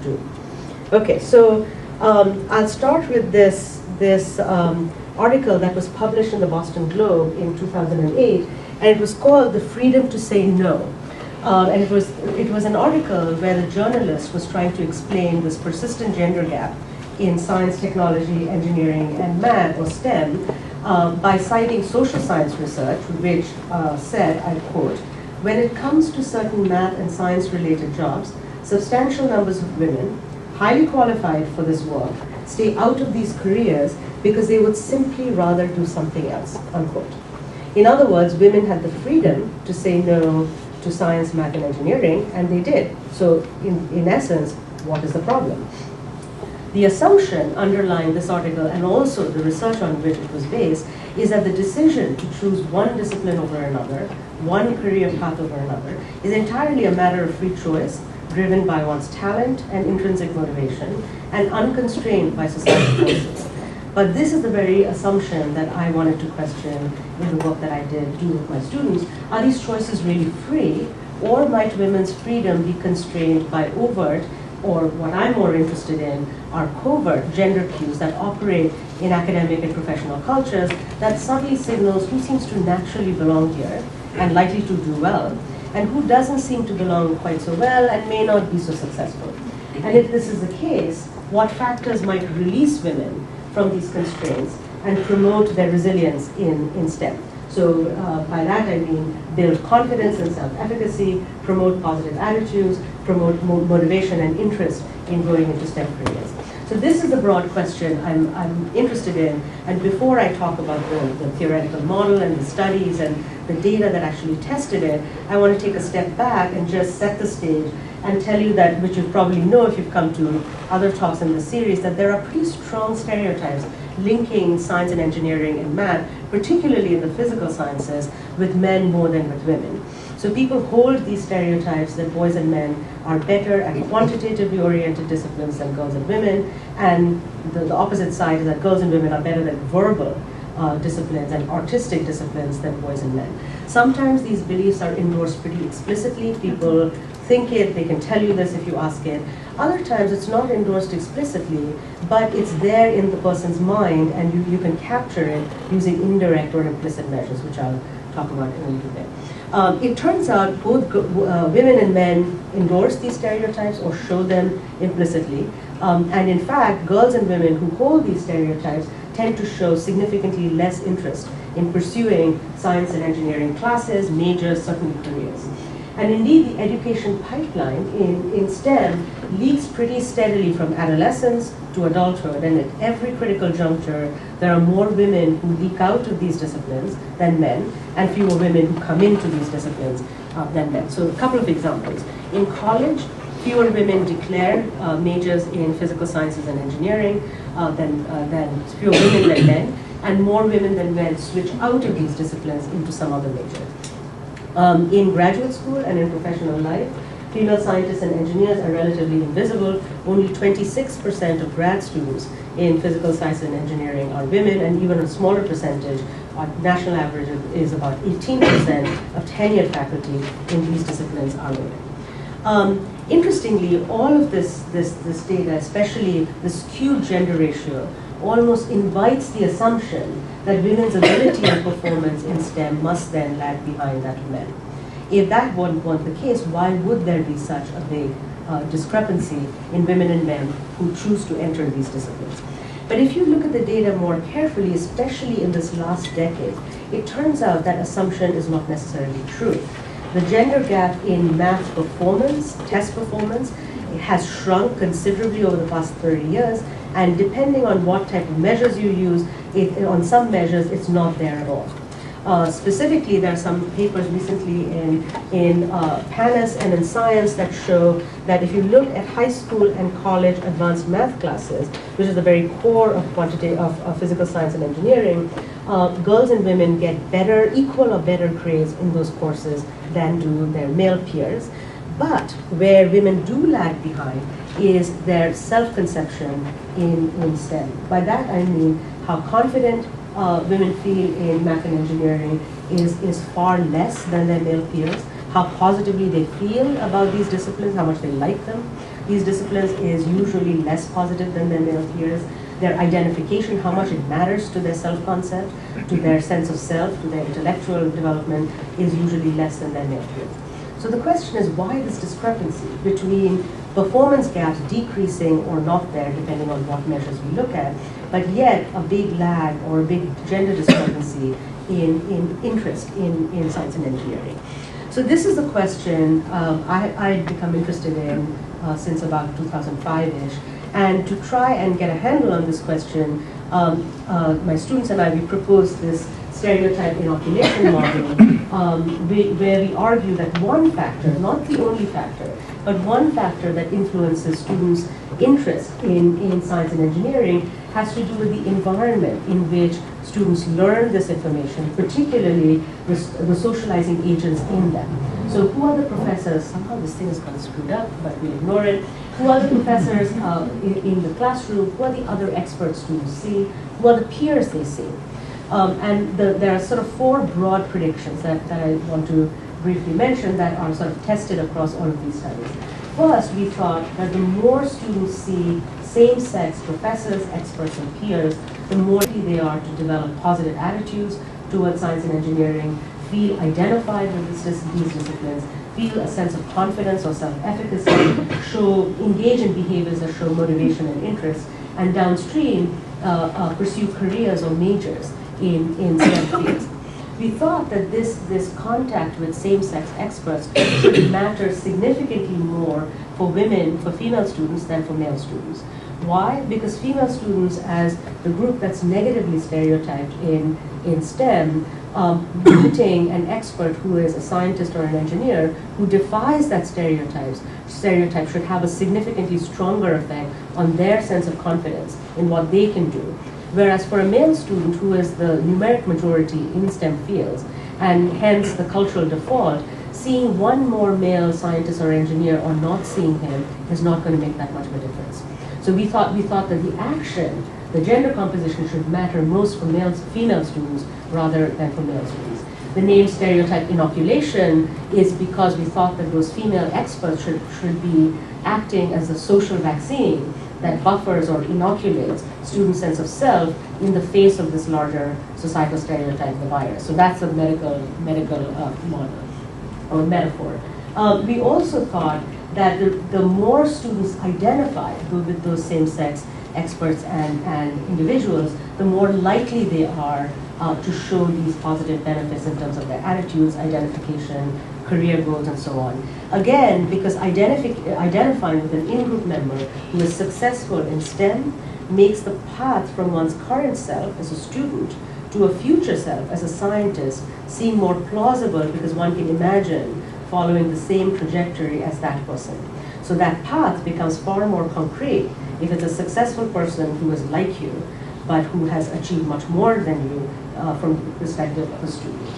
do. Okay, so I'll start with this article that was published in the Boston Globe in 2008, and it was called "The Freedom to Say No." And it was an article where the journalist was trying to explain this persistent gender gap in science, technology, engineering, and math, or STEM, by citing social science research, which said, I quote, "When it comes to certain math and science-related jobs, substantial numbers of women, highly qualified for this work, stay out of these careers because they would simply rather do something else," unquote. In other words, women had the freedom to say no to science, math, and engineering, and they did. So in essence, what is the problem? The assumption underlying this article, and also the research on which it was based, is that the decision to choose one discipline over another, one career path over another, is entirely a matter of free choice, driven by one's talent and intrinsic motivation, and unconstrained by societal forces. But this is the very assumption that I wanted to question in the work that I do with my students. Are these choices really free, or might women's freedom be constrained by overt, or what I'm more interested in, are covert gender cues that operate in academic and professional cultures that subtly signals who seems to naturally belong here and likely to do well, and who doesn't seem to belong quite so well and may not be so successful. And if this is the case, what factors might release women from these constraints and promote their resilience in STEM? So by that I mean build confidence and self-efficacy, promote positive attitudes, promote motivation and interest in going into STEM careers. So this is the broad question I'm interested in, and before I talk about the theoretical model and the studies and the data that actually tested it, I want to take a step back and just set the stage and tell you that, which you probably know if you've come to other talks in the series, that there are pretty strong stereotypes linking science and engineering and math, particularly in the physical sciences, with men more than with women. So people hold these stereotypes that boys and men are better at quantitatively oriented disciplines than girls and women, and the opposite side is that girls and women are better at verbal disciplines and artistic disciplines than boys and men. Sometimes these beliefs are endorsed pretty explicitly. People think it, they can tell you this if you ask it. Other times it's not endorsed explicitly, but it's there in the person's mind, and you can capture it using indirect or implicit measures, which I'll talk about in a little bit. It turns out both women and men endorse these stereotypes or show them implicitly. And in fact, girls and women who hold these stereotypes tend to show significantly less interest in pursuing science and engineering classes, majors, certainly careers. And indeed, the education pipeline in STEM leaks pretty steadily from adolescence to adulthood, and at every critical juncture, there are more women who leak out of these disciplines than men, and fewer women who come into these disciplines than men. So a couple of examples. In college, fewer women declare majors in physical sciences and engineering than fewer women than men, and more women than men switch out of these disciplines into some other major. In graduate school and in professional life, female scientists and engineers are relatively invisible. Only 26% of grad students in physical science and engineering are women, and even a smaller percentage, our national average is about 18% of tenured faculty in these disciplines are women. Interestingly, all of this data, especially the skewed gender ratio, almost invites the assumption that women's ability and performance in STEM must then lag behind that of men. If that weren't the case, why would there be such a big discrepancy in women and men who choose to enter these disciplines? But if you look at the data more carefully, especially in this last decade, it turns out that assumption is not necessarily true. The gender gap in math performance, test performance, it has shrunk considerably over the past 30 years, and depending on what type of measures you use, on some measures it's not there at all. Specifically, there are some papers recently in PANAS and in Science that show that if you look at high school and college advanced math classes, which is the very core of physical science and engineering, girls and women get equal or better grades in those courses than do their male peers. But where women do lag behind is their self-conception in STEM. By that I mean how confident women feel in math and engineering is far less than their male peers, how positively they feel about these disciplines, how much they like them. these disciplines is usually less positive than their male peers. Their identification, how much it matters to their self-concept, to their sense of self, to their intellectual development, is usually less than their male peers. So the question is, why this discrepancy between performance gaps decreasing or not there, depending on what measures we look at, but yet a big lag or a big gender discrepancy in interest in science and engineering? So this is the question I'd become interested in since about 2005-ish. And to try and get a handle on this question, my students and I, we proposed this stereotype inoculation model where we argue that one factor, not the only factor, but one factor that influences students' interest in science and engineering has to do with the environment in which students learn this information, particularly the socializing agents in them. So who are the professors? Somehow this thing is kind of screwed up, but we ignore it. Who are the professors in the classroom? Who are the other experts students see? Who are the peers they see? And there are sort of four broad predictions that I want to briefly mention that are sort of tested across all of these studies. First, we thought that the more students see same-sex professors, experts, and peers, the more likely they are to develop positive attitudes towards science and engineering, feel identified with these disciplines, feel a sense of confidence or self-efficacy, engage in behaviors that show motivation and interest, and downstream pursue careers or majors in STEM fields. We thought that this contact with same-sex experts should matter significantly more for women, for female students, than for male students. Why? Because female students, as the group that's negatively stereotyped in STEM, visiting an expert who is a scientist or an engineer who defies that stereotype should have a significantly stronger effect on their sense of confidence in what they can do. Whereas for a male student who is the numeric majority in STEM fields, and hence the cultural default, seeing one more male scientist or engineer or not seeing him is not going to make that much of a difference. So we thought that the action, the gender composition, should matter most for female students rather than for male students. The name stereotype inoculation is because we thought that those female experts should be acting as a social vaccine that buffers or inoculates students' sense of self in the face of this larger societal stereotype, the virus. So that's a medical model or metaphor. We also thought that the more students identify with those same-sex experts and individuals, the more likely they are to show these positive benefits in terms of their attitudes, identification, career goals, and so on. Again, because identifying with an in-group member who is successful in STEM makes the path from one's current self as a student to a future self as a scientist seem more plausible because one can imagine following the same trajectory as that person. So that path becomes far more concrete if it's a successful person who is like you, but who has achieved much more than you from the perspective of a student.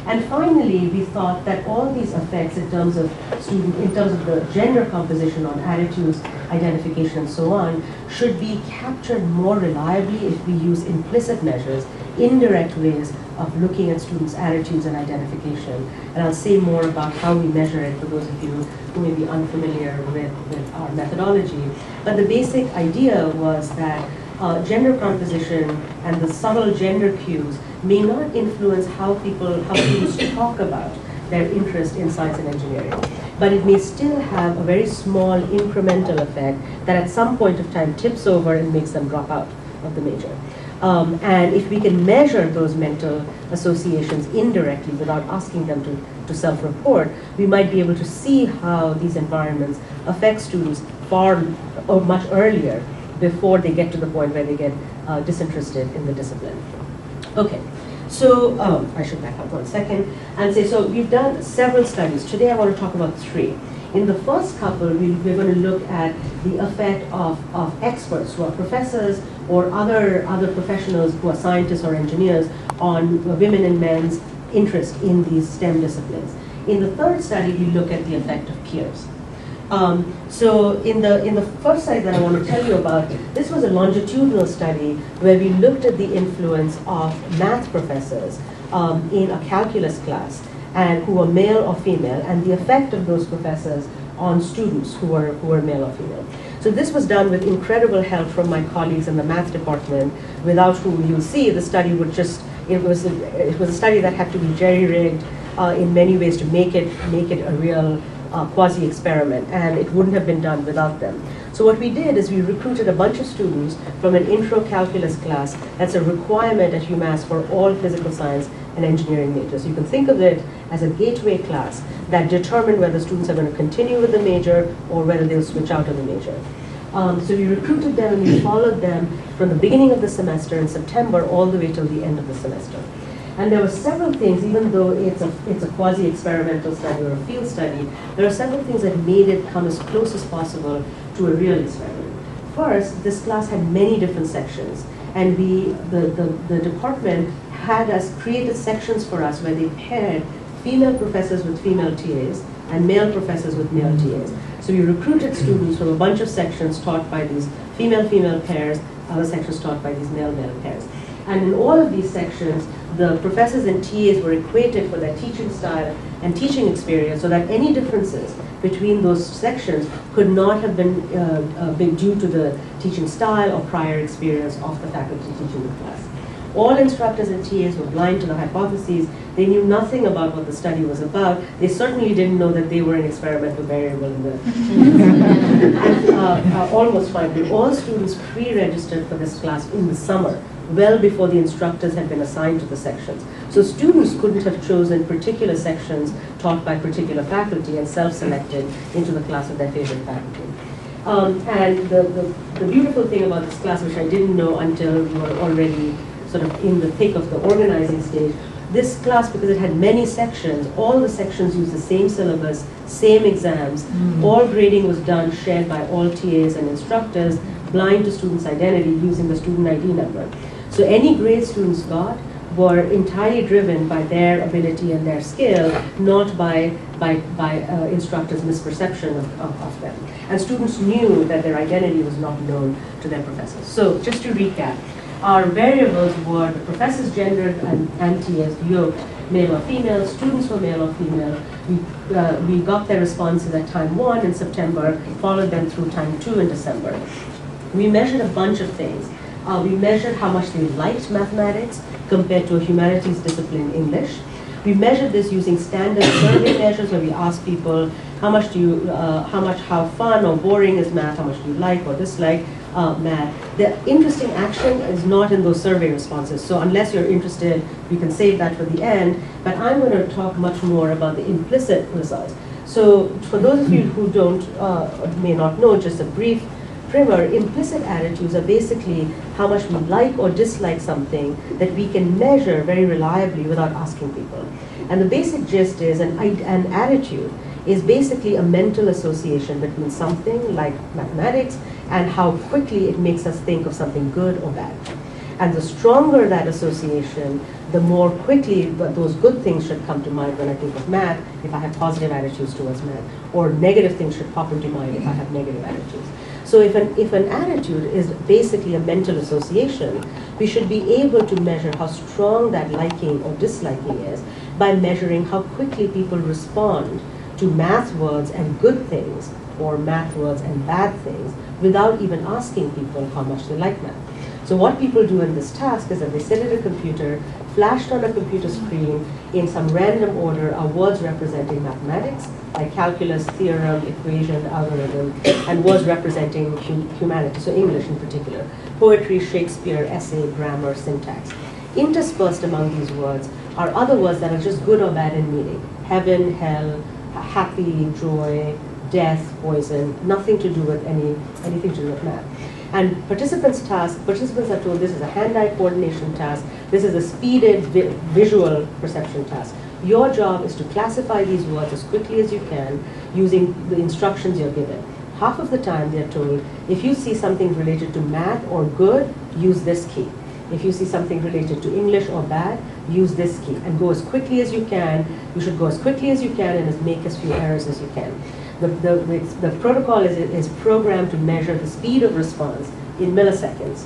And finally, we thought that all these effects in terms of the gender composition on attitudes, identification, and so on, should be captured more reliably if we use implicit measures, indirect ways of looking at students' attitudes and identification. And I'll say more about how we measure it for those of you who may be unfamiliar with our methodology. But the basic idea was that gender composition and the subtle gender cues may not influence how students talk about their interest in science and engineering. But it may still have a very small incremental effect that at some point of time tips over and makes them drop out of the major. And if we can measure those mental associations indirectly without asking them to self-report, we might be able to see how these environments affect students far or much earlier before they get to the point where they get disinterested in the discipline. Okay, so I should back up 1 second and say, so we've done several studies. Today I want to talk about 3. In the first couple, we're going to look at the effect of experts who are professors or other professionals who are scientists or engineers on women and men's interest in these STEM disciplines. In the third study, we look at the effect of peers. So in the first study that I want to tell you about, this was a longitudinal study where we looked at the influence of math professors in a calculus class, and who were male or female, and the effect of those professors on students who were male or female. So this was done with incredible help from my colleagues in the math department, without whom you'll see the study would just, it was a study that had to be jerry-rigged in many ways to make it a real quasi-experiment, and it wouldn't have been done without them. So what we did is we recruited a bunch of students from an intro calculus class that's a requirement at UMass for all physical science and engineering majors. So you can think of it as a gateway class that determined whether students are going to continue with the major or whether they'll switch out of the major. So we recruited them and we followed them from the beginning of the semester in September all the way till the end of the semester. And there were several things, even though it's a quasi-experimental study or a field study, there are several things that made it come as close as possible to a real experiment. First, this class had many different sections, and the department had us created sections for us where they paired female professors with female TAs and male professors with male TAs. So we recruited students from a bunch of sections taught by these female-female pairs, other sections taught by these male-male pairs. And in all of these sections, the professors and TAs were equated for their teaching style and teaching experience, so that any differences between those sections could not have been due to the teaching style or prior experience of the faculty teaching the class. All instructors and TAs were blind to the hypotheses. They knew nothing about what the study was about. They certainly didn't know that they were an experimental variable in the and, almost finally, all students pre-registered for this class in the summer, well before the instructors had been assigned to the sections. So students couldn't have chosen particular sections taught by particular faculty and self-selected into the class of their favorite faculty. And the beautiful thing about this class, which I didn't know until we were already sort of in the thick of the organizing stage, this class, because it had many sections, all the sections used the same syllabus, same exams, all grading was done, shared by all TAs and instructors, blind to students' identity using the student ID number. So any grade students got were entirely driven by their ability and their skill, not by instructors' misperception of them. And students knew that their identity was not known to their professors. So just to recap, our variables were the professor's gender and TAs yoked, male or female, students were male or female. We got their responses at time 1 in September, followed them through time 2 in December. We measured a bunch of things. We measured how much they liked mathematics compared to a humanities discipline, English. We measured this using standard survey measures where we asked people how fun or boring is math, how much do you like or dislike math. The interesting action is not in those survey responses. So unless you're interested, we can save that for the end. But I'm going to talk much more about the implicit results. So for those of you who may not know, just a brief primer, implicit attitudes are basically how much we like or dislike something that we can measure very reliably without asking people. And the basic gist is an attitude is basically a mental association between something like mathematics and how quickly it makes us think of something good or bad. And the stronger that association, the more quickly those good things should come to mind when I think of math, if I have positive attitudes towards math, or negative things should pop into mind if I have negative attitudes. So if an attitude is basically a mental association, we should be able to measure how strong that liking or disliking is by measuring how quickly people respond to math words and good things, or math words and bad things, without even asking people how much they like math. So what people do in this task is that they sit at a computer, flashed on a computer screen, in some random order are words representing mathematics, like calculus, theorem, equation, algorithm, and words representing humanity, so English in particular, poetry, Shakespeare, essay, grammar, syntax. Interspersed among these words are other words that are just good or bad in meaning. Heaven, hell, happy, joy, death, poison, nothing to do with anything to do with math. And participants are told this is a hand-eye coordination task, this is a speeded visual perception task. Your job is to classify these words as quickly as you can using the instructions you're given. Half of the time they're told, if you see something related to math or good, use this key. If you see something related to English or bad, use this key and go as quickly as you can. You should go as quickly as you can and make as few errors as you can. The protocol is programmed to measure the speed of response in milliseconds.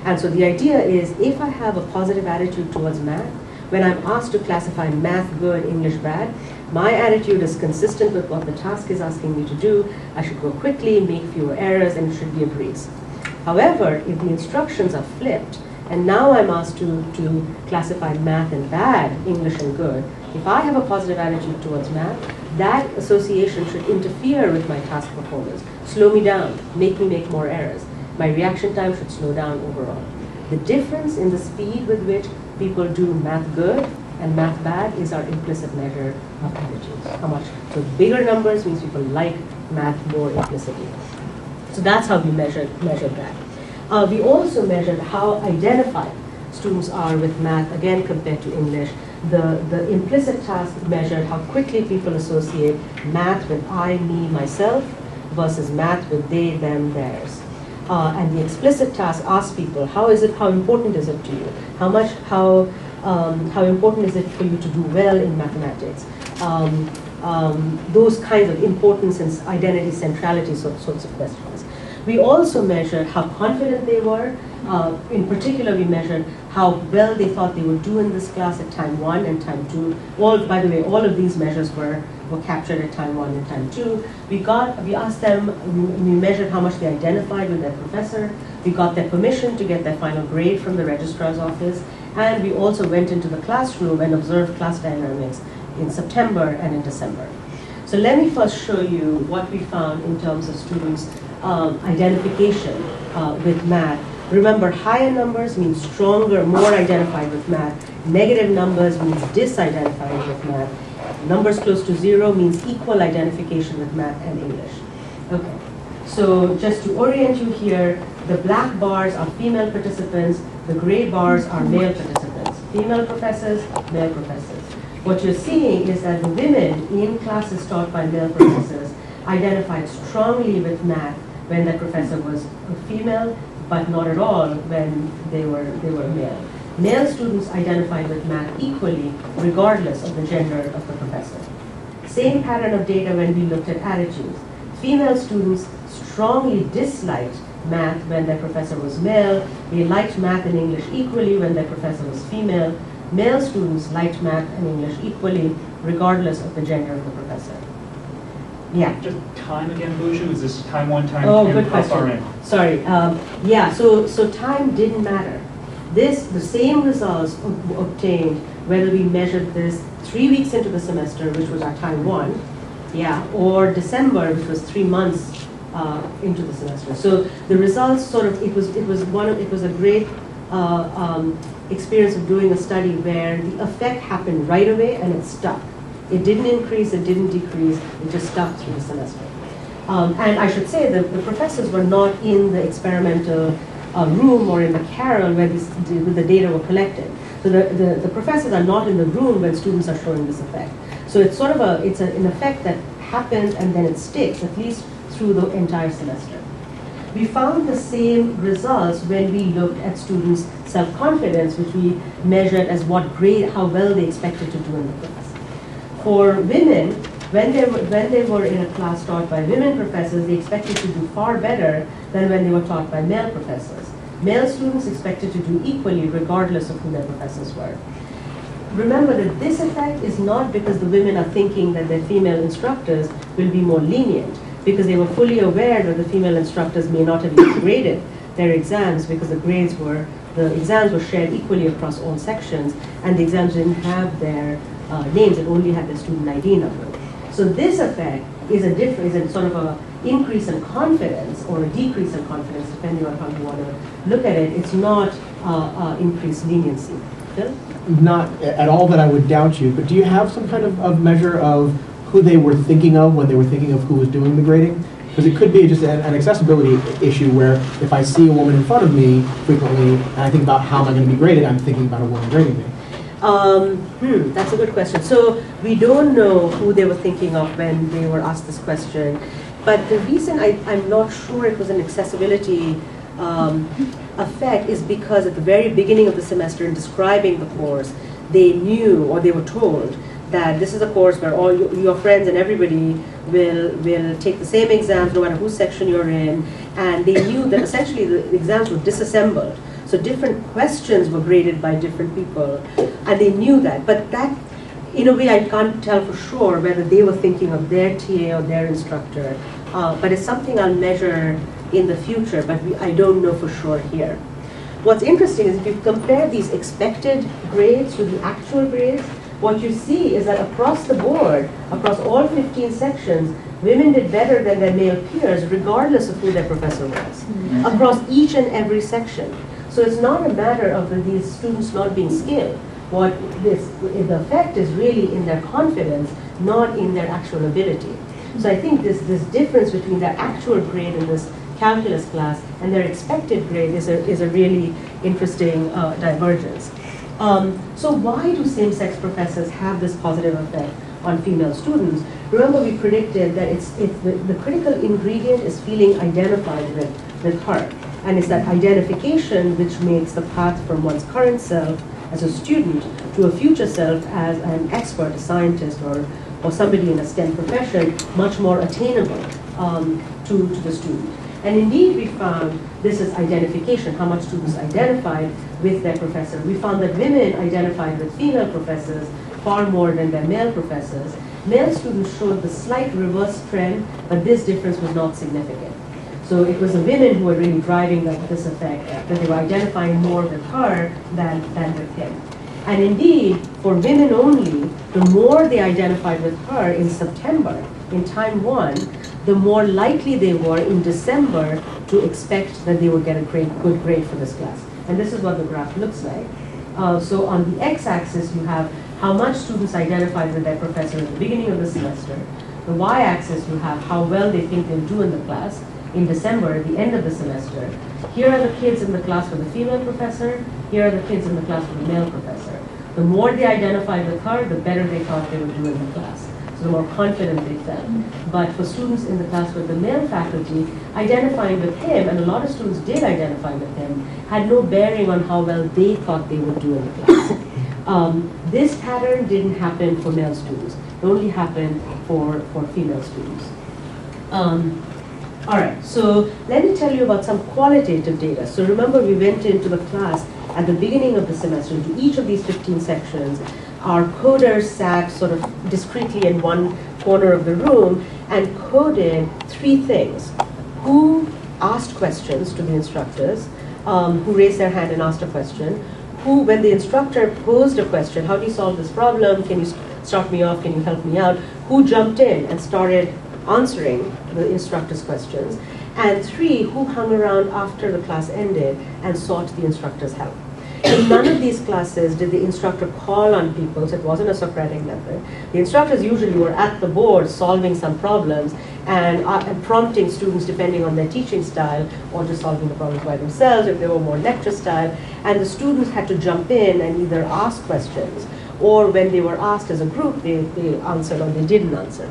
And so the idea is, if I have a positive attitude towards math, when I'm asked to classify math good, English bad, My attitude is consistent with what the task is asking me to do. I should go quickly, make fewer errors, and it should be a breeze. However, if the instructions are flipped, and now I'm asked to classify math and bad, English and good, if I have a positive attitude towards math, that association should interfere with my task performance, slow me down, make me make more errors. My reaction time should slow down overall. The difference in the speed with which people do math good and math bad is our implicit measure of attitudes. How much? So bigger numbers means people like math more implicitly. So that's how we measured that. We also measured how identified students are with math, again compared to English. The implicit task measured how quickly people associate math with I, me, myself versus math with they, them, theirs. And the explicit task asks people, how important is it to you? How important is it for you to do well in mathematics? Those kinds of importance and identity centrality sorts of questions. We also measured how confident they were. In particular, we measured how well they thought they would do in this class at time 1 and time 2. By the way, all of these measures were captured at time 1 and time 2. We asked them, we measured how much they identified with their professor. We got their permission to get their final grade from the registrar's office. And we also went into the classroom and observed class dynamics in September and in December. So let me first show you what we found in terms of students' identification with math. Remember, higher numbers mean stronger, more identified with math. Negative numbers means disidentified with math. Numbers close to 0 means equal identification with math and English. Okay, so just to orient you here, the black bars are female participants, the gray bars are male participants. Female professors, male professors. What you're seeing is that the women in classes taught by male professors identified strongly with math when the professor was a female, but not at all when they were male. Male students identified with math equally, regardless of the gender of the professor. Same pattern of data when we looked at attitudes. Female students strongly disliked math when their professor was male. They liked math and English equally when their professor was female. Male students liked math and English equally, regardless of the gender of the professor. Yeah. Just time again, Bhuju? Is this time 1, time 2? Oh, good question. Sorry. Yeah, so time didn't matter. The same results obtained whether we measured this 3 weeks into the semester, which was our time 1, yeah, or December, which was 3 months into the semester. So the results it was a great experience of doing a study where the effect happened right away and it stuck. It didn't increase, it didn't decrease, it just stuck through the semester. And I should say that the professors were not in the experimental room or in the carrel where the data were collected. So the professors are not in the room when students are showing this effect. So it's sort of an effect that happens and then it sticks, at least through the entire semester. We found the same results when we looked at students' self-confidence, which we measured as how well they expected to do in the class. For women, when they were in a class taught by women professors, they expected to do far better than when they were taught by male professors. Male students expected to do equally regardless of who their professors were. Remember that this effect is not because the women are thinking that their female instructors will be more lenient, because they were fully aware that the female instructors may not have even graded their exams because the exams were shared equally across all sections and the exams didn't have their names, it only had their student ID number. So this effect is a sort of a increase in confidence or a decrease in confidence, depending on how you want to look at it. It's not increased leniency. Phil? Not at all that I would doubt you, but do you have some kind of measure of who they were thinking of when they were thinking of who was doing the grading? Because it could be just an accessibility issue where if I see a woman in front of me frequently and I think about how am I going to be graded, I'm thinking about a woman grading me. That's a good question. So we don't know who they were thinking of when they were asked this question. But the reason I'm not sure it was an accessibility effect is because at the very beginning of the semester in describing the course, they knew or they were told that this is a course where all your friends and everybody will take the same exams no matter whose section you're in, and they knew that essentially the exams were disassembled. So different questions were graded by different people, and they knew that. But that, in a way, I can't tell for sure whether they were thinking of their TA or their instructor, but it's something I'll measure in the future, but I don't know for sure here. What's interesting is if you compare these expected grades to the actual grades, what you see is that across the board, across all 15 sections, women did better than their male peers, regardless of who their professor was, across each and every section. So it's not a matter of these students not being skilled. The effect is really in their confidence, not in their actual ability. So I think this difference between their actual grade in this calculus class and their expected grade is a really interesting divergence. So why do same-sex professors have this positive effect on female students? Remember, we predicted that the critical ingredient is feeling identified with her. And it's that identification which makes the path from one's current self as a student to a future self as an expert, a scientist, or somebody in a STEM profession much more attainable to the student. And indeed, we found this is identification, how much students identified with their professor. We found that women identified with female professors far more than their male professors. Male students showed the slight reverse trend, but this difference was not significant. So it was the women who were really driving this effect, that they were identifying more with her than with him. And indeed, for women only, the more they identified with her in September, in time 1, the more likely they were in December to expect that they would get a good grade for this class. And this is what the graph looks like. So on the x-axis, you have how much students identified with their professor at the beginning of the semester. The y-axis, you have how well they think they'll do in the class in December, at the end of the semester. Here are the kids in the class with the female professor. Here are the kids in the class with the male professor. The more they identified with her, the better they thought they would do in the class. So the more confident they felt. But for students in the class with the male faculty, identifying with him, and a lot of students did identify with him, had no bearing on how well they thought they would do in the class. This pattern didn't happen for male students. It only happened for female students. All right, so let me tell you about some qualitative data. So remember, we went into the class at the beginning of the semester, into each of these 15 sections. Our coders sat sort of discreetly in one corner of the room and coded 3 things. Who asked questions to the instructors, who raised their hand and asked a question, who, when the instructor posed a question, how do you solve this problem, can you start me off, can you help me out, who jumped in and started answering the instructor's questions, and 3, who hung around after the class ended and sought the instructor's help. In none of these classes did the instructor call on people, so it wasn't a Socratic method. The instructors usually were at the board solving some problems and prompting students depending on their teaching style, or just solving the problems by themselves if they were more lecture style, and the students had to jump in and either ask questions, or when they were asked as a group, they answered or they didn't answer.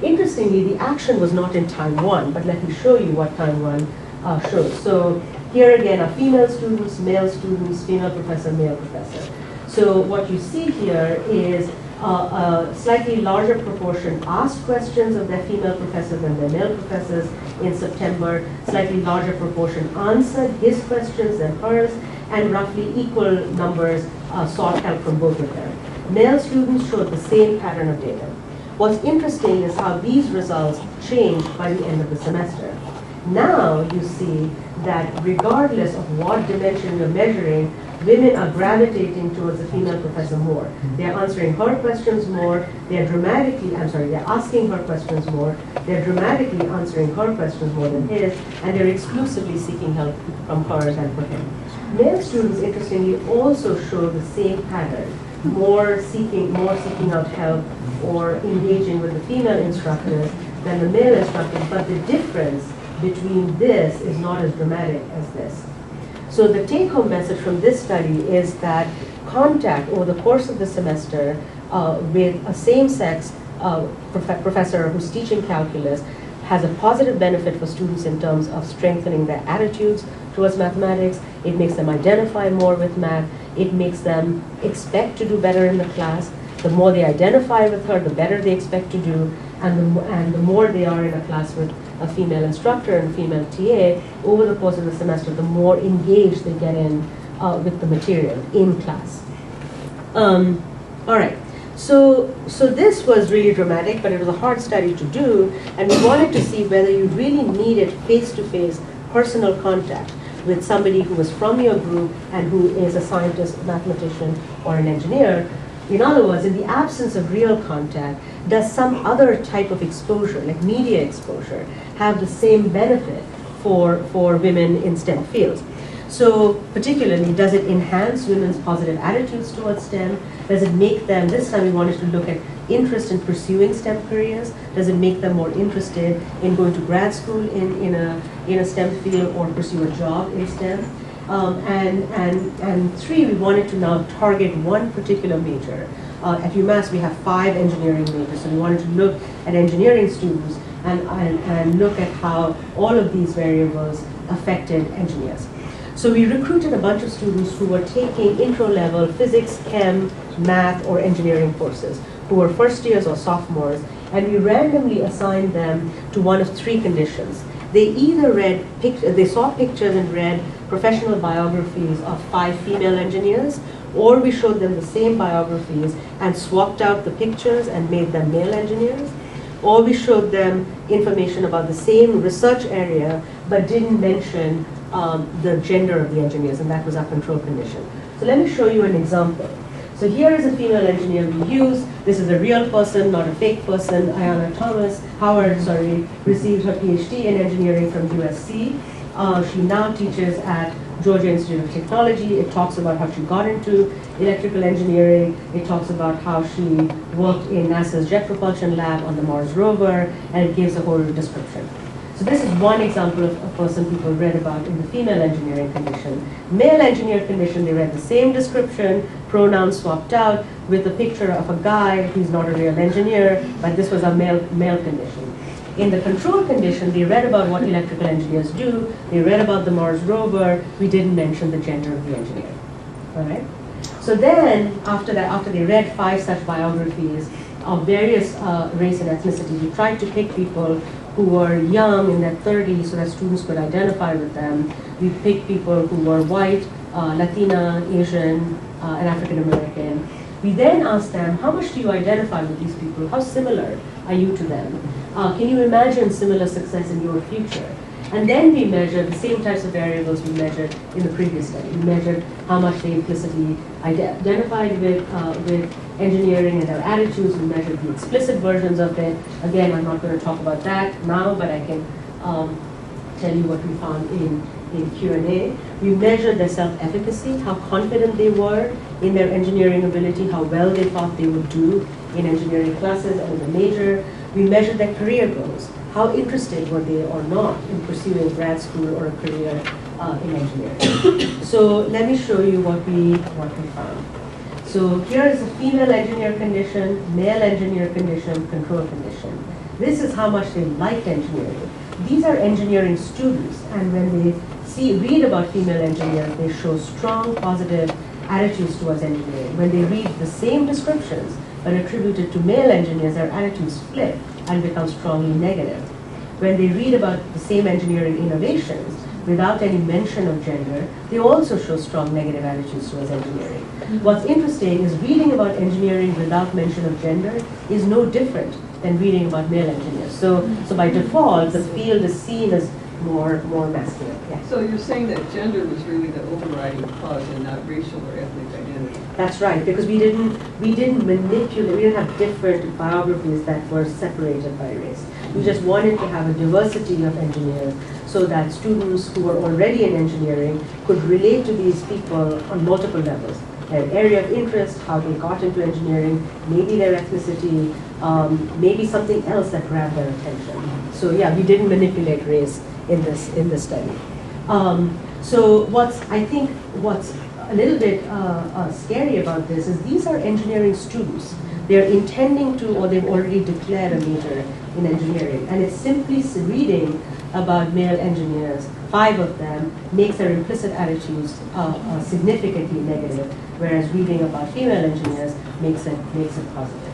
Interestingly, the action was not in time 1, but let me show you what time 1 shows. So here again are female students, female professor, male professor. So what you see here is a slightly larger proportion asked questions of their female professor than their male professors in September, slightly larger proportion answered his questions than hers, and roughly equal numbers sought help from both of them. Male students showed the same pattern of data. What's interesting is how these results changed by the end of the semester. Now you see that regardless of what dimension you're measuring, women are gravitating towards the female professor more. They're answering her questions more, they're asking her questions more, they're dramatically answering her questions more than his, and they're exclusively seeking help from her than from him. Male students, interestingly, also show the same pattern, more seeking out help or engaging with the female instructors than the male instructors, but the difference between this is not as dramatic as this. So the take-home message from this study is that contact over the course of the semester with a same-sex professor who's teaching calculus has a positive benefit for students in terms of strengthening their attitudes towards mathematics. It makes them identify more with math. It makes them expect to do better in the class. The more they identify with her, the better they expect to do, and the more they are in a class with a female instructor and female TA over the course of the semester, the more engaged they get in with the material in class. All right, So this was really dramatic, but it was a hard study to do, and we wanted to see whether you really needed face-to-face personal contact with somebody who was from your group and who is a scientist, a mathematician, or an engineer. In other words, in the absence of real contact, does some other type of exposure, like media exposure, have the same benefit for women in STEM fields? So particularly, does it enhance women's positive attitudes towards STEM? Does it make them, this time we wanted to look at interest in pursuing STEM careers? Does it make them more interested in going to grad school in a STEM field or pursue a job in STEM? And three, we wanted to now target one particular major. At UMass, we have 5 engineering majors, so we wanted to look at engineering students and look at how all of these variables affected engineers. So we recruited a bunch of students who were taking intro-level physics, chem, math, or engineering courses, who were first years or sophomores, and we randomly assigned them to one of 3 conditions. They either they saw pictures and read professional biographies of 5 female engineers, or we showed them the same biographies and swapped out the pictures and made them male engineers, or we showed them information about the same research area but didn't mention the gender of the engineers, and that was our control condition. So let me show you an example. So here is a female engineer we use. This is a real person, not a fake person. Ayanna Howard, received her PhD in engineering from USC. She now teaches at Georgia Institute of Technology. It talks about how she got into electrical engineering. It talks about how she worked in NASA's Jet Propulsion Lab on the Mars rover, and it gives a whole description. So this is one example of a person people read about in the female engineering condition. Male engineer condition, they read the same description, pronouns swapped out, with a picture of a guy who's not a real engineer, but this was a male condition. In the control condition, they read about what electrical engineers do, they read about the Mars rover, we didn't mention the gender of the engineer. All right? So then, after that, after they read 5 such biographies of various race and ethnicity, we tried to pick people who were young, in their 30s, so that students could identify with them. We picked people who were white, Latina, Asian, and African American. We then asked them, how much do you identify with these people? How similar are you to them? Can you imagine similar success in your future? And then we measured the same types of variables we measured in the previous study. We measured how much they implicitly identified with engineering and their attitudes. We measured the explicit versions of it. Again, I'm not going to talk about that now, but I can tell you what we found in Q&A. We measured their self-efficacy, how confident they were in their engineering ability, how well they thought they would do in engineering classes and in the major. We measured their career goals. How interested were they or not in pursuing grad school or a career in engineering? So let me show you what we found. So here is a female engineer condition, male engineer condition, control condition. This is how much they liked engineering. These are engineering students, and when they read about female engineers, they show strong positive attitudes towards engineering. When they read the same descriptions but attributed to male engineers, their attitudes flip and become strongly negative. When they read about the same engineering innovations without any mention of gender, they also show strong negative attitudes towards engineering. What's interesting is reading about engineering without mention of gender is no different than reading about male engineers. So by default, the field is seen as more masculine. Yeah. So you're saying that gender was really the overriding cause and not racial or ethnic identity? That's right, because we didn't manipulate, we didn't have different biographies that were separated by race. We just wanted to have a diversity of engineers so that students who were already in engineering could relate to these people on multiple levels. Their area of interest, how they got into engineering, maybe their ethnicity, maybe something else that grabbed their attention. So yeah, we didn't manipulate race in this study. So what's a little bit scary about this is these are engineering students. They're intending to, or they've already declared a major in engineering, and it's simply reading about male engineers, 5 of them, makes their implicit attitudes significantly negative, whereas reading about female engineers makes it positive.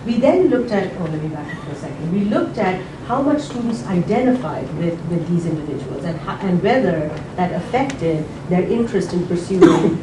We then looked at, let me back up for a second. We looked at how much students identified with these individuals and whether that affected their interest in pursuing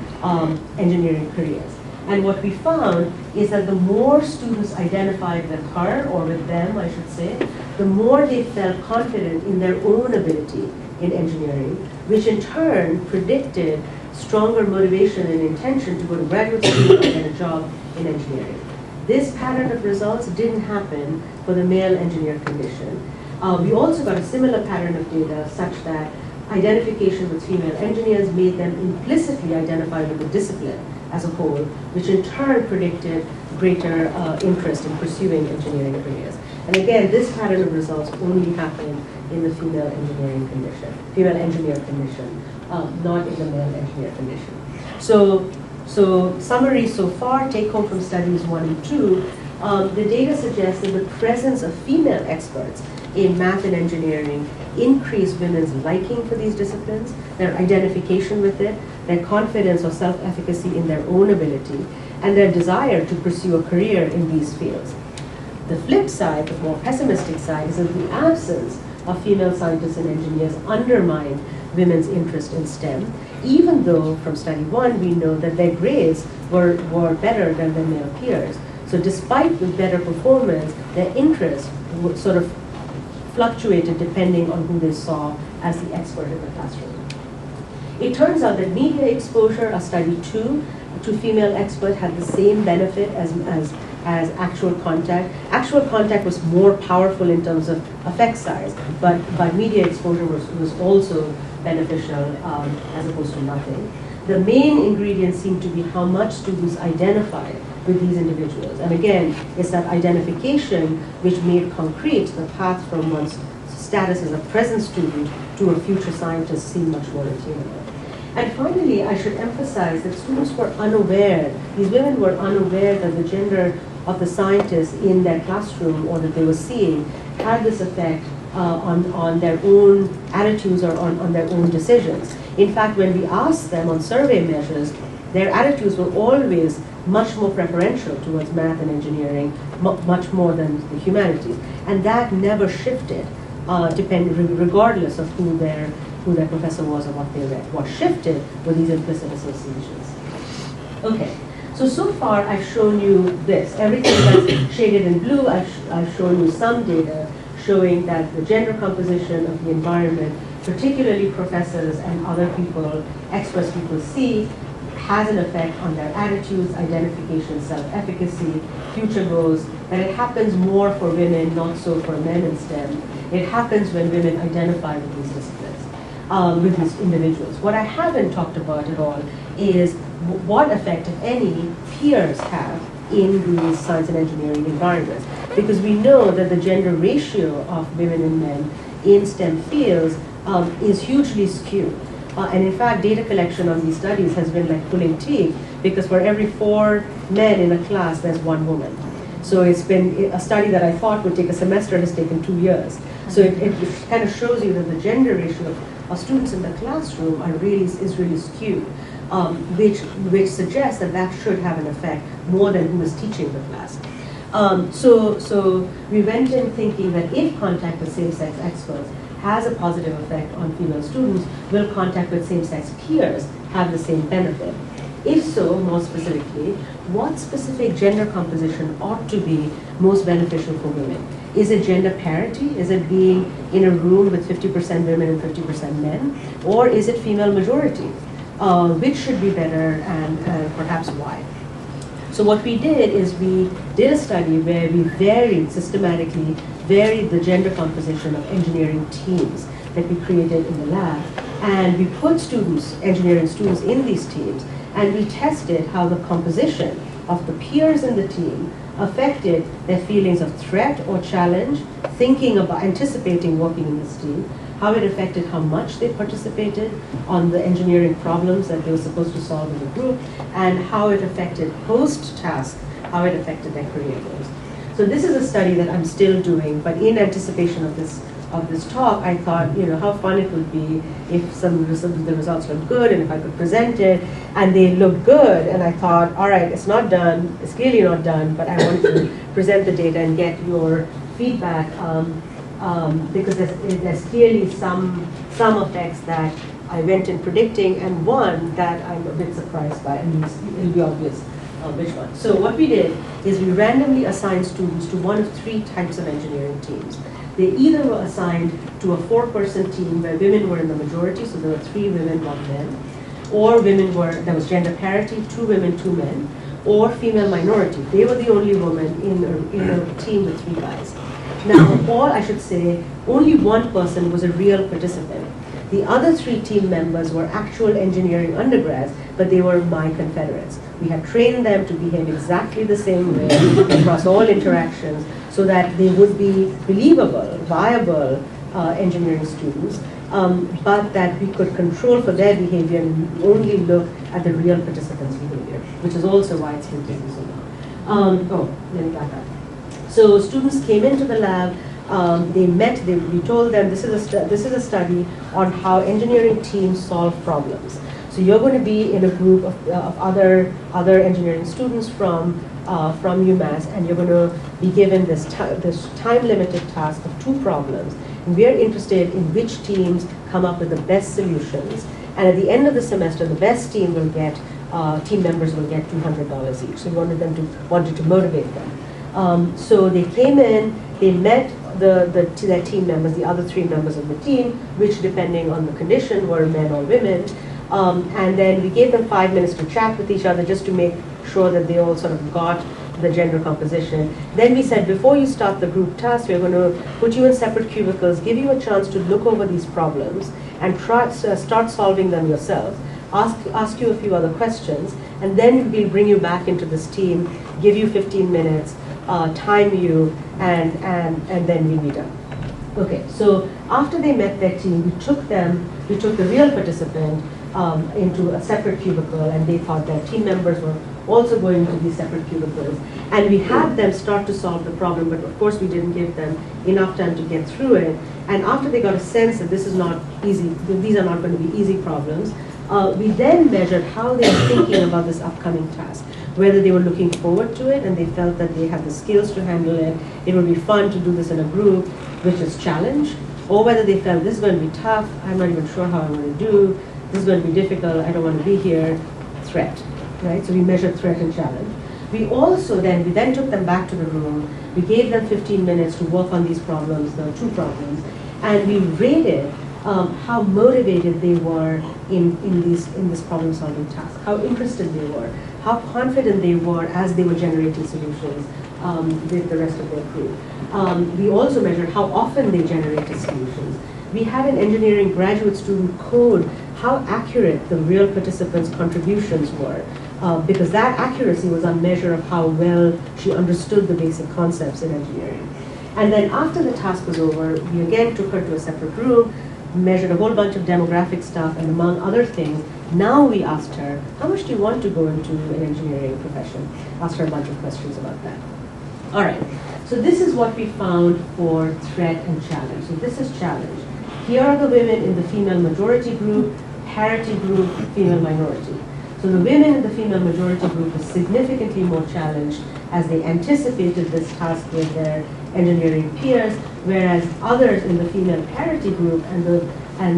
engineering careers. And what we found is that the more students identified with her, or with them, I should say, the more they felt confident in their own ability in engineering, which in turn predicted stronger motivation and intention to go to graduate school and get a job in engineering. This pattern of results didn't happen for the male engineer condition. We also got a similar pattern of data such that identification with female engineers made them implicitly identify with the discipline as a whole, which in turn predicted greater interest in pursuing engineering careers. And again, this pattern of results only happened in the female engineering condition, female engineer condition, not in the male engineer condition. So summary so far, take home from studies 1 and 2, the data suggests that the presence of female experts in math and engineering increased women's liking for these disciplines, their identification with it, their confidence or self-efficacy in their own ability, and their desire to pursue a career in these fields. The flip side, the more pessimistic side, is that the absence of female scientists and engineers undermined women's interest in STEM, even though from study 1 we know that their grades were better than their male peers. So despite the better performance, their interest sort of fluctuated depending on who they saw as the expert in the classroom. It turns out that media exposure, a study 2, to female expert had the same benefit as actual contact. Actual contact was more powerful in terms of effect size, but media exposure was also beneficial as opposed to nothing. The main ingredient seemed to be how much students identified with these individuals. And again, it's that identification which made concrete the path from one's status as a present student to a future scientist seem much more attainable. And finally, I should emphasize that students were unaware, these women were unaware that the gender of the scientists in their classroom or that they were seeing had this effect on their own attitudes or on their own decisions. In fact, when we asked them on survey measures, their attitudes were always much more preferential towards math and engineering, much more than the humanities. And that never shifted, regardless of who their professor was or what they read. What shifted were these implicit associations. Okay, so far I've shown you this. Everything that's shaded in blue, I've shown you some data showing that the gender composition of the environment, particularly professors and other people, experts people see, has an effect on their attitudes, identification, self-efficacy, future goals, that it happens more for women, not so for men in STEM. It happens when women identify with these disciplines, with these individuals. What I haven't talked about at all is what effect, if any, peers have in these science and engineering environments. Because we know that the gender ratio of women and men in STEM fields is hugely skewed. And in fact, data collection on these studies has been like pulling teeth, because for every 4 men in a class, there's 1 woman. So it's been a study that I thought would take a semester has taken 2 years. So it kind of shows you that the gender ratio of students in the classroom is really skewed, which suggests that should have an effect more than who is teaching the class. So we went in thinking that if contact with same-sex experts has a positive effect on female students, will contact with same-sex peers have the same benefit? If so, more specifically, what specific gender composition ought to be most beneficial for women? Is it gender parity? Is it being in a room with 50% women and 50% men? Or is it female majority? Which should be better, and perhaps why? So what we did is we did a study where we systematically varied the gender composition of engineering teams that we created in the lab. And we put engineering students in these teams, and we tested how the composition of the peers in the team affected their feelings of threat or challenge, thinking about, anticipating working in this team, how it affected how much they participated on the engineering problems that they were supposed to solve in the group, and how it affected post-task, how it affected their career goals. So this is a study that I'm still doing, but in anticipation of this talk, I thought, how fun it would be if some of the results looked good, and if I could present it, and they looked good, and I thought, all right, it's not done, it's clearly not done, but I want to present the data and get your feedback, because there's clearly some effects that I went in predicting, and one that I'm a bit surprised by, and it'll be obvious which one. So what we did is we randomly assigned students to one of three types of engineering teams. They either were assigned to a 4-person team where women were in the majority, so there were 3 women, 1 man, or there was gender parity, 2 women, 2 men, or female minority. They were the only woman in a team with 3 guys. Now, I should say, only 1 person was a real participant. The other 3 team members were actual engineering undergrads, but they were my confederates. We had trained them to behave exactly the same way across all interactions so that they would be believable, viable engineering students, but that we could control for their behavior and only look at the real participants' behavior, which is also why it's been taken so long. Let me back up. So students came into the lab. They met. We told them this is a study on how engineering teams solve problems. So you're going to be in a group of other engineering students from UMass, and you're going to be given this time-limited task of 2 problems. And we are interested in which teams come up with the best solutions. And at the end of the semester, the best team members will get $200 each. So we wanted to motivate them. So they came in, they met their team members, the other 3 members of the team, which depending on the condition were men or women. And then we gave them 5 minutes to chat with each other just to make sure that they all sort of got the gender composition. Then we said, before you start the group task, we're going to put you in separate cubicles, give you a chance to look over these problems and start solving them yourself. Ask you a few other questions, and then we'll bring you back into this team, give you 15 minutes, time you, and then we'll be done. Okay, so after they met their team, we took the real participant into a separate cubicle, and they thought their team members were also going to be separate cubicles. And we had them start to solve the problem, but of course we didn't give them enough time to get through it. And after they got a sense that this is not easy, these are not going to be easy problems, we then measured how they were thinking about this upcoming task, whether they were looking forward to it and they felt that they had the skills to handle it, it would be fun to do this in a group, which is challenge, or whether they felt this is going to be tough, I'm not even sure how I'm going to do, this is going to be difficult, I don't want to be here, threat, right? So we measured threat and challenge. We then took them back to the room, we gave them 15 minutes to work on these problems, the 2 problems, and we rated how motivated they were in this problem-solving task, how interested they were, how confident they were as they were generating solutions with the rest of their crew. We also measured how often they generated solutions. We had an engineering graduate student code how accurate the real participants' contributions were, because that accuracy was a measure of how well she understood the basic concepts in engineering. And then after the task was over, we again took her to a separate room, measured a whole bunch of demographic stuff, and among other things, now we asked her, how much do you want to go into an engineering profession? Asked her a bunch of questions about that. All right, so this is what we found for threat and challenge. So this is challenge. Here are the women in the female majority group, parity group, female minority. So the women in the female majority group was significantly more challenged as they anticipated this task with their engineering peers, whereas others in the female parity group and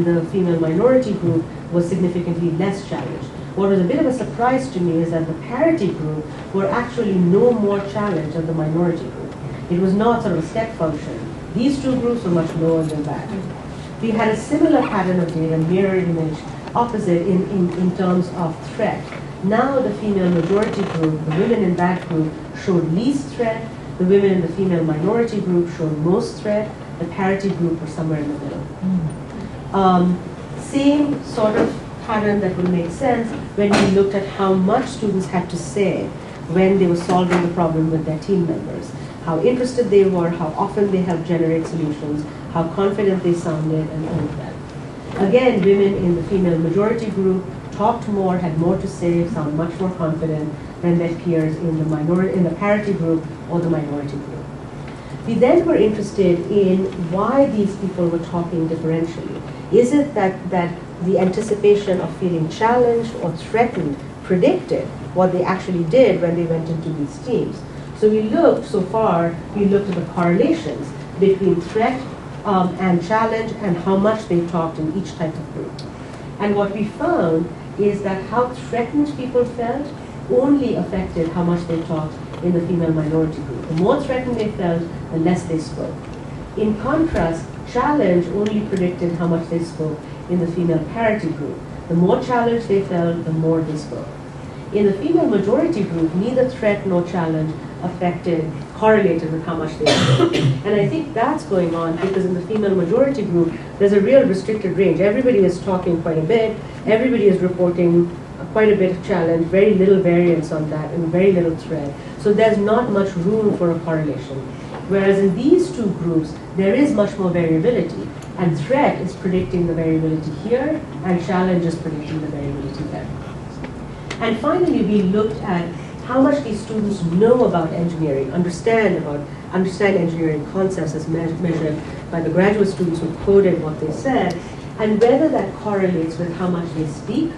the female minority group was significantly less challenged. What was a bit of a surprise to me is that the parity group were actually no more challenged than the minority group. It was not sort of a step function. These 2 groups were much lower than that. We had a similar pattern of data, mirror image, opposite in terms of threat. Now the female majority group, the women in that group, showed least threat. The women in the female minority group showed most threat. The parity group were somewhere in the middle. Same sort of pattern that would make sense when we looked at how much students had to say when they were solving the problem with their team members. How interested they were, how often they helped generate solutions, how confident they sounded, and all of that. Again, women in the female majority group talked more, had more to say, sound much more confident than their peers in the parity group or the minority group. We then were interested in why these people were talking differentially. Is it that the anticipation of feeling challenged or threatened predicted what they actually did when they went into these teams? So we looked at the correlations between threat and challenge and how much they talked in each type of group. And what we found is that how threatened people felt only affected how much they talked in the female minority group. The more threatened they felt, the less they spoke. In contrast, challenge only predicted how much they spoke in the female parity group. The more challenged they felt, the more they spoke. In the female majority group, neither threat nor challenge correlated with how much they spoke. And I think that's going on because in the female majority group, there's a real restricted range. Everybody is talking quite a bit. Everybody is reporting quite a bit of challenge, very little variance on that, and very little threat. So there's not much room for a correlation. Whereas in these two groups, there is much more variability. And threat is predicting the variability here, and challenge is predicting the variability there. And finally, we looked at how much these students know about engineering, understand engineering concepts as measured by the graduate students who quoted what they said, and whether that correlates with how much they speak,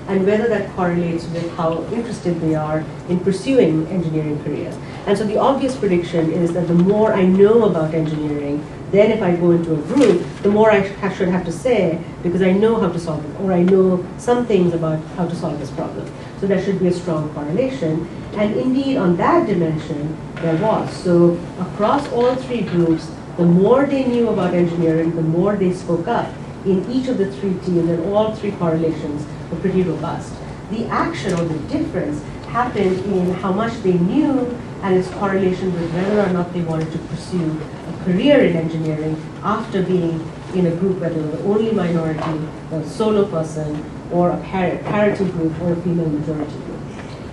and whether that correlates with how interested they are in pursuing engineering careers. And so the obvious prediction is that the more I know about engineering, then if I go into a group, the more I should have to say, because I know how to solve it, or I know some things about how to solve this problem. So there should be a strong correlation. And indeed, on that dimension, there was. So across all three groups, the more they knew about engineering, the more they spoke up in each of the three teams, and all three correlations were pretty robust. The action or the difference happened in how much they knew and its correlation with whether or not they wanted to pursue a career in engineering after being in a group where they were the only minority, or a solo person, or a parity group, or a female majority group.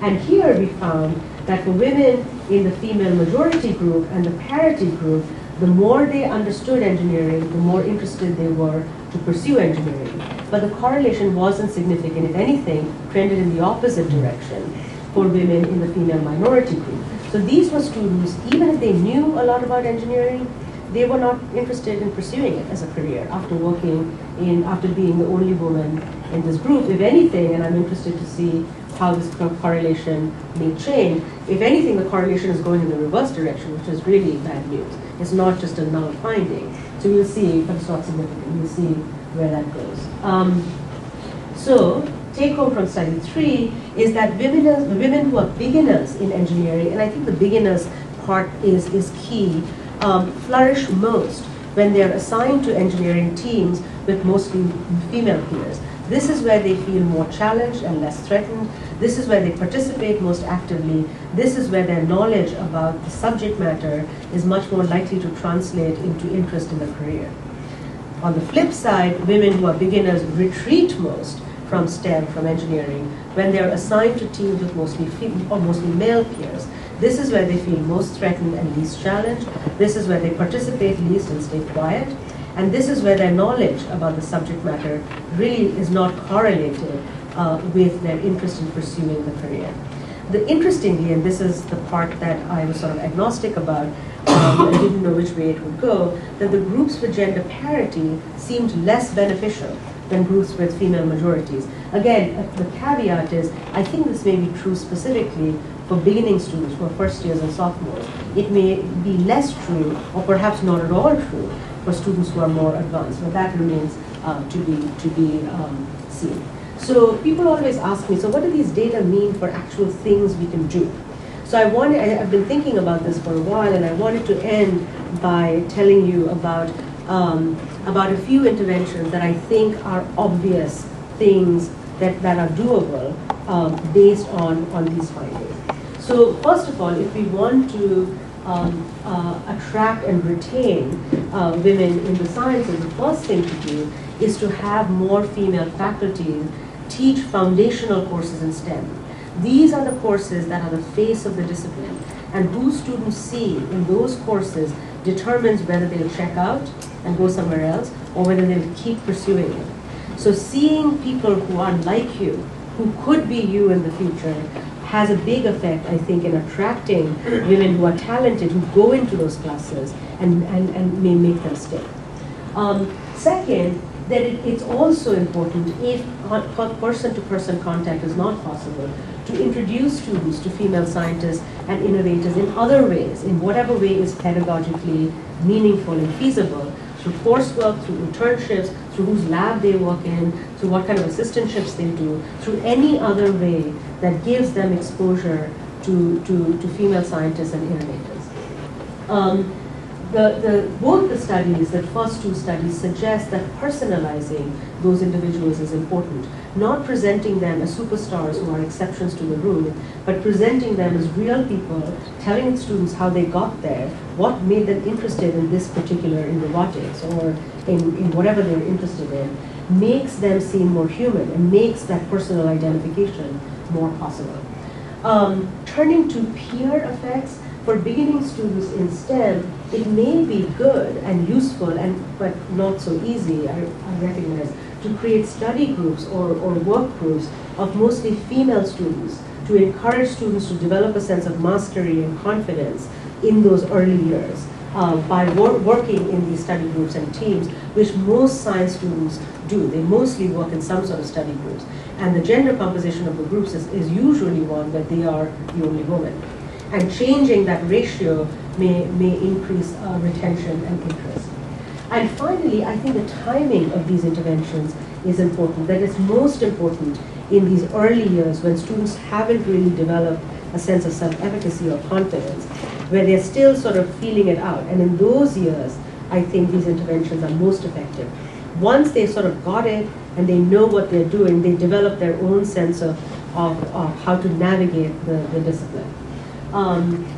And here we found that for women in the female majority group and the parity group, the more they understood engineering, the more interested they were to pursue engineering. But the correlation wasn't significant. If anything, trended in the opposite direction for women in the female minority group. So these were students, even if they knew a lot about engineering, they were not interested in pursuing it as a career after being the only woman in this group. If anything, and I'm interested to see how this correlation may change, if anything, the correlation is going in the reverse direction, which is really bad news. It's not just a null finding. So we'll see, but it's not significant. We'll see where that goes. So take home from study 3 is that women who are beginners in engineering, and I think the beginners part is key, flourish most when they're assigned to engineering teams with mostly female peers. This is where they feel more challenged and less threatened. This is where they participate most actively. This is where their knowledge about the subject matter is much more likely to translate into interest in the career. On the flip side, women who are beginners retreat most from STEM, from engineering, when they're assigned to teams with mostly male peers. This is where they feel most threatened and least challenged. This is where they participate least and stay quiet. And this is where their knowledge about the subject matter really is not correlated with their interest in pursuing the career. Interestingly, and this is the part that I was sort of agnostic about, I didn't know which way it would go, that the groups with gender parity seemed less beneficial than groups with female majorities. Again, the caveat is, I think this may be true specifically for beginning students who are first years and sophomores. It may be less true, or perhaps not at all true, for students who are more advanced, but that remains to be seen. So people always ask me, so what do these data mean for actual things we can do? So I've been thinking about this for a while, and I wanted to end by telling you about a few interventions that I think are obvious things that are doable based on these findings. So first of all, if we want to attract and retain women in the sciences, the first thing to do is to have more female faculty teach foundational courses in STEM. These are the courses that are the face of the discipline, and who students see in those courses determines whether they'll check out and go somewhere else, or whether they'll keep pursuing it. So seeing people who are like you, who could be you in the future, has a big effect, I think, in attracting women who are talented, who go into those classes and may make them stay. Second, that it's also important, if person-to-person contact is not possible, to introduce students to female scientists and innovators in other ways, in whatever way is pedagogically meaningful and feasible, through coursework, through internships, through whose lab they work in, through what kind of assistantships they do, through any other way that gives them exposure to female scientists and innovators. Both the studies, the first two studies, suggest that personalizing those individuals is important, not presenting them as superstars who are exceptions to the rule, but presenting them as real people, telling students how they got there, what made them interested in this particular, in robotics or in whatever they're interested in, makes them seem more human and makes that personal identification more possible. Turning to peer effects, for beginning students in STEM, it may be good and useful, but not so easy, I recognize, to create study groups or work groups of mostly female students to encourage students to develop a sense of mastery and confidence in those early years by working in these study groups and teams, which most science students do. They mostly work in some sort of study groups. And the gender composition of the groups is usually one that they are the only woman. And changing that ratio may increase retention and interest. And finally, I think the timing of these interventions is important. That is most important in these early years when students haven't really developed a sense of self-efficacy or confidence, where they're still sort of feeling it out. And in those years, I think these interventions are most effective. Once they sort of got it and they know what they're doing, they develop their own sense of how to navigate the discipline.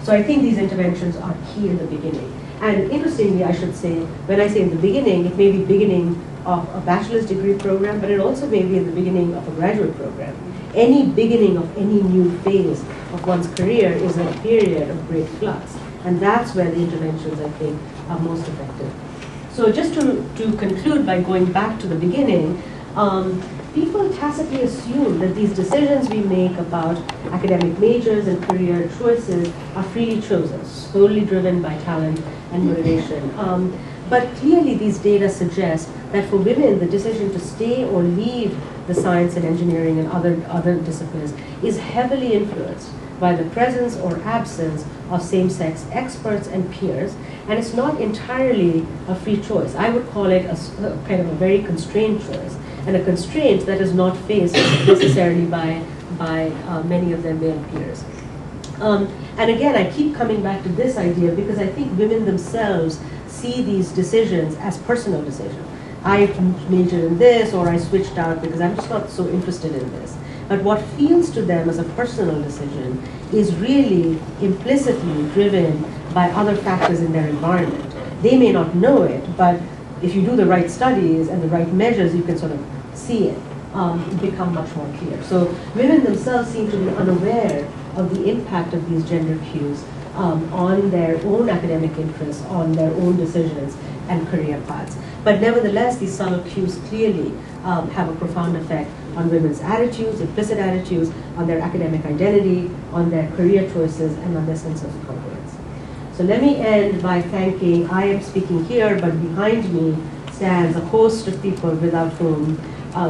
So I think these interventions are key in the beginning. And interestingly, I should say, when I say in the beginning, it may be beginning of a bachelor's degree program, but it also may be in the beginning of a graduate program. Any beginning of any new phase of one's career is a period of great flux. And that's where the interventions, I think, are most effective. So just to conclude by going back to the beginning, people tacitly assume that these decisions we make about academic majors and career choices are freely chosen, solely driven by talent and motivation. But clearly these data suggest that for women, the decision to stay or leave the science and engineering and other disciplines is heavily influenced by the presence or absence of same-sex experts and peers, and it's not entirely a free choice. I would call it a kind of a very constrained choice, and a constraint that is not faced necessarily by many of their male peers. And again, I keep coming back to this idea because I think women themselves see these decisions as personal decisions. I majored in this, or I switched out because I'm just not so interested in this. But what feels to them as a personal decision is really implicitly driven by other factors in their environment. They may not know it, but if you do the right studies and the right measures, you can sort of see it become much more clear. So women themselves seem to be unaware of the impact of these gender cues on their own academic interests, on their own decisions and career paths. But nevertheless, these subtle cues clearly have a profound effect on women's attitudes, implicit attitudes, on their academic identity, on their career choices, and on their sense of confidence. So let me end by thanking, I am speaking here, but behind me stands a host of people without whom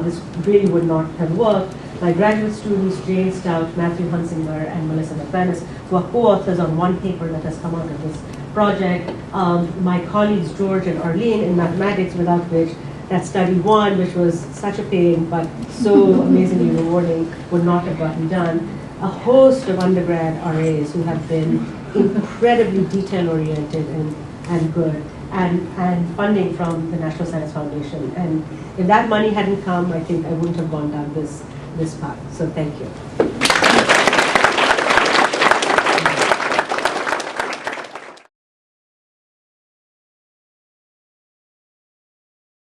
this really would not have worked. My graduate students, Jane Stout, Matthew Hunsinger, and Melissa McManus, who are co-authors on one paper that has come out of this project. My colleagues, George and Arlene, in mathematics, without which that study one, which was such a pain, but so amazingly rewarding, would not have gotten done. A host of undergrad RAs who have been incredibly detail-oriented and good, and funding from the National Science Foundation. And if that money hadn't come, I think I wouldn't have gone down this path. So thank you.